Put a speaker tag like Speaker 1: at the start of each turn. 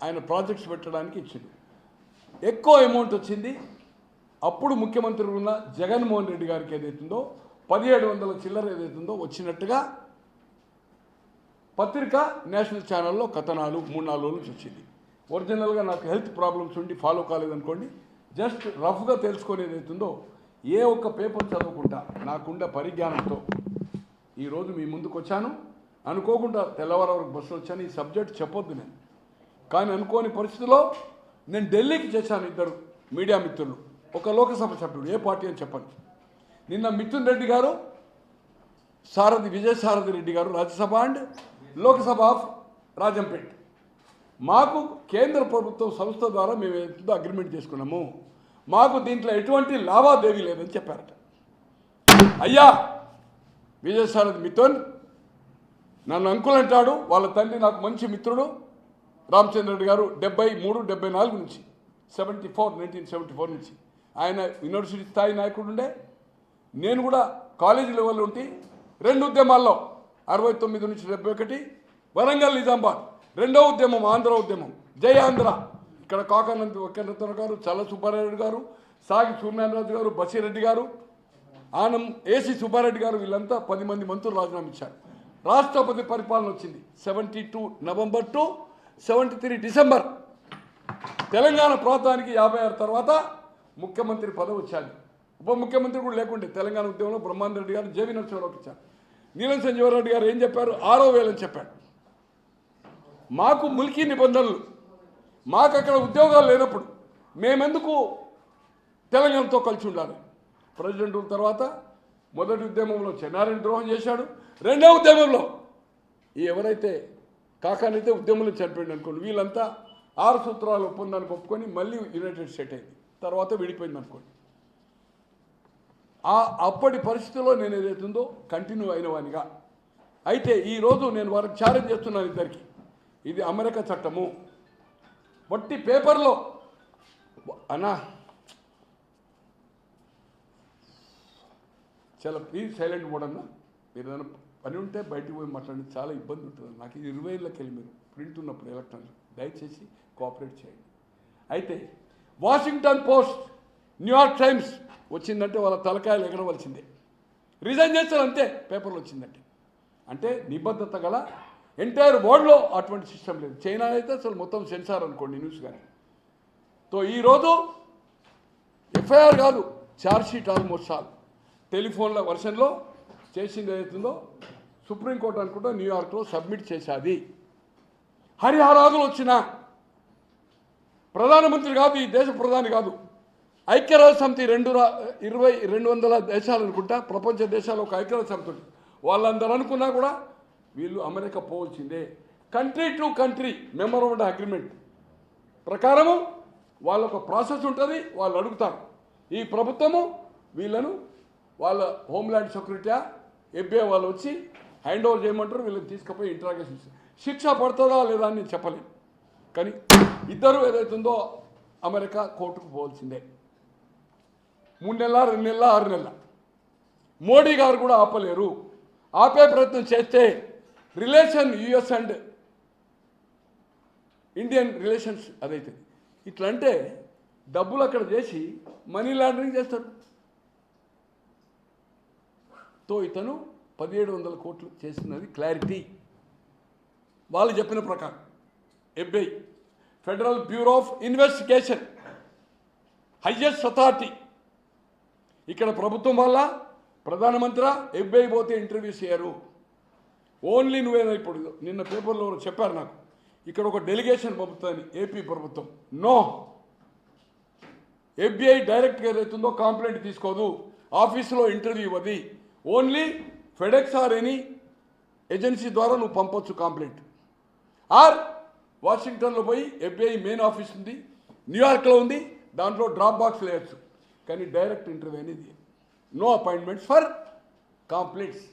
Speaker 1: ఆయన ప్రాజెక్ట్స్ పెట్టడానికి ఇచ్చిండు. ఎక్కువ అమౌంట్ వచ్చింది అప్పుడు ముఖ్యమంత్రి ఉన్న జగన్మోహన్ రెడ్డి గారికి ఏదైతుందో 1700 చిల్లర ఏదైతుందో వచ్చినట్టుగా పత్రిక నేషనల్ ఛానల్లో కథనాలు 3-4 రోజుల నుంచి వచ్చింది. ఒరిజినల్గా నాకు హెల్త్ ప్రాబ్లమ్స్ ఉండి ఫాలో కాలేదనుకోండి, జస్ట్ రఫ్గా తెలుసుకునేది అవుతుందో ఏ ఒక్క పేపర్ చదవకుండా నాకుండే పరిజ్ఞానంతో ఈరోజు మీ ముందుకు వచ్చాను. అనుకోకుండా తెల్లవారు వరకు బస్సులో వచ్చాను. ఈ సబ్జెక్ట్ చెప్పొద్దు నేను, కానీ అనుకోని పరిస్థితిలో నేను ఢిల్లీకి చేశాను. 2 మీడియా మిత్రులు, ఒక లోకసభ సభ్యుడు, ఏ పార్టీ అని చెప్పండి. నిన్న మిథున్ రెడ్డి గారు, విజయసారథి రెడ్డి గారు, రాజ్యసభ అండ్ లోకసభ ఆఫ్ రాజంపేట్, మాకు కేంద్ర ప్రభుత్వం సంస్థ ద్వారా మేము ఎంతో అగ్రిమెంట్ చేసుకున్నాము, మాకు దీంట్లో ఎటువంటి లావాదేవీ లేదని చెప్పారట. అయ్యా విజయసారథి మిథున్ నన్ను అంకుల్ అంటాడు. వాళ్ళ తండ్రి నాకు మంచి మిత్రుడు రామచంద్ర రెడ్డి గారు 73-74 నుంచి 1974 నుంచి ఆయన యూనివర్సిటీ స్థాయి నాయకుడు ఉండే. నేను కూడా కాలేజీ లెవెల్లో ఉంటే 2 ఉద్యమాల్లో 69 నుంచి 71 వరంగల్ నిజామాబాద్, 2వ ఉద్యమం ఆంధ్ర ఉద్యమం, జై ఆంధ్ర. ఇక్కడ కాకానంది వెంకటరత్న గారు, చల్ల సుబ్బారెడ్డి గారు, సాగి సూర్యనారాయణరాజు గారు, బసిరెడ్డి గారు, ఆనం ఏసీ సుబ్బారెడ్డి గారు, వీళ్ళంతా 10 మంది మంత్రులు రాజీనామా ఇచ్చారు. రాష్ట్రపతి పరిపాలన వచ్చింది 72 నవంబర్ టు 73 డిసెంబర్. తెలంగాణ ప్రాంతానికి 56 తర్వాత ముఖ్యమంత్రి పదవి వచ్చాడు. ఉప ముఖ్యమంత్రి కూడా లేకుండే. తెలంగాణ ఉద్యమంలో బ్రహ్మానంద రెడ్డి గారు, జేవీ నరసింహారావుకి ఇచ్చారు. నీలం సంజీవరెడ్డి గారు ఏం చెప్పారు? 6,000 అని చెప్పాడు. మాకు ముల్కీ నిబంధనలు, మాకు అక్కడ ఉద్యోగాలు లేనప్పుడు మేమెందుకు తెలంగాణతో కలిసి ఉండాలి? ప్రెసిడెంట్ తర్వాత మొదటి ఉద్యమంలో చెన్నారెడ్డి ద్రోహం చేశాడు. 2వ ఉద్యమంలో ఎవరైతే కాకానైతే ఉద్యమంలో చనిపోయింది అనుకోండి, వీళ్ళంతా 6 సూత్రాల ఒప్పందానికి ఒప్పుకొని మళ్ళీ యునైటెడ్ స్టేట్ అయింది, తర్వాత విడిపోయింది అనుకోండి. అప్పటి పరిస్థితుల్లో నేను ఏదైతుందో కంటిన్యూ అయినవానిగా. అయితే ఈరోజు నేను వారికి ఛాలెంజ్ చేస్తున్నాను ఇద్దరికి. ఇది అమెరికా చట్టము. వట్టి పేపర్లో అన్నా చాలా ప్లీజ్ సైలెంట్ మోడ్ అన్నా. మీరు ఏదైనా పని ఉంటే బయటకు పోయి మాట్లాడి, చాలా ఇబ్బంది ఉంటుంది నాకు. 20 ఏళ్ళకి వెళ్ళి మీరు ప్రింట్ ఉన్నప్పుడు ఎలక్ట్రానిక్, దయచేసి కోఆపరేట్ చేయండి. అయితే వాషింగ్టన్ పోస్ట్, న్యూయార్క్ టైమ్స్ వచ్చిందంటే వాళ్ళ తలకాయలు ఎగరవలసిందే. రిజైన్ చేస్తారు అంతే, పేపర్లు వచ్చిందంటే. అంటే నిబద్ధత గల ఎంటైర్ వరల్డ్లో అటువంటి సిస్టమ్ లేదు. చైనా అయితే అసలు మొత్తం సెన్సార్ అనుకోండి న్యూస్ కానీ. తో ఈరోజు ఎఫ్ఐఆర్ కాదు, ఛార్జ్షీట్ ఆల్మోస్ట్ ఆల్ టెలిఫోన్ల వర్షన్లో చేసింది ఏదైతుందో సుప్రీంకోర్టు అనుకుంటా న్యూయార్క్లో సబ్మిట్ చేశాది. హరిహరాదులు వచ్చిన ప్రధానమంత్రి కాదు, ఈ దేశ ప్రధాని కాదు, ఐక్యరాజ్య సమితి 200 దేశాలు అనుకుంటా, ప్రపంచ దేశాలు ఒక ఐక్యరాజ్య సమితి ఉంటుంది. వాళ్ళందరూ అనుకున్నా కూడా వీళ్ళు అమెరికా పోవలసిందే. Country to country memorandum agreement ప్రకారము వాళ్ళొక ప్రాసెస్ ఉంటుంది, వాళ్ళు అడుగుతారు. ఈ ప్రభుత్వము వీళ్ళను వాళ్ళ హోమ్ల్యాండ్ సెక్యూరిటీ FBI వాళ్ళు వచ్చి హ్యాండ్ ఓవర్ చేయమంటారు. వీళ్ళని తీసుకుపోయి ఇంటరాగేషన్, శిక్ష పడుతుందా లేదా అని నేను చెప్పలేను. కానీ ఇద్దరు ఏదైతుందో అమెరికా కోర్టుకు పోవాల్సిందే. 3 నెలల, 2 నెలల, 6 నెలల. మోడీ గారు కూడా ఆపలేరు. ఆపే ప్రయత్నం చేస్తే relation US and Indian relations అదైతుంది. ఇట్లా అంటే డబ్బులు అక్కడ చేసి మనీ లాండరింగ్ చేస్తారు. తో ఇతను 1700 కోట్లు చేసినది క్లారిటీ వాళ్ళు చెప్పిన ప్రకారం. FBI, federal bureau of investigation, highest authority. ఇక్కడ ప్రభుత్వం వల్ల ప్రధానమంత్రి FBI పోతే ఇంటర్వ్యూస్ చేయరు. ఓన్లీ నువ్వేనా? ఇప్పుడు నిన్న పేపర్లో చెప్పారు నాకు, ఇక్కడ ఒక డెలిగేషన్ పంపుతుంది ఏపీ ప్రభుత్వం. నో, FBI డైరెక్ట్గా ఏదైతుందో కంప్లైంట్ తీసుకోదు, ఆఫీసులో ఇంటర్వ్యూ ఇవ్వది. Only FedEx or any agency ద్వారా నువ్వు పంపొచ్చు కంప్లైంట్. ఆర్ వాషింగ్టన్లో పోయి FBI మెయిన్ ఆఫీస్ ఉంది, న్యూయార్క్లో ఉంది, దాంట్లో డ్రాప్ బాక్స్ లేయచ్చు. కానీ డైరెక్ట్ ఇంటర్వ్యూ అనేది నో అపాయింట్మెంట్స్ ఫర్ కంప్లైంట్స్.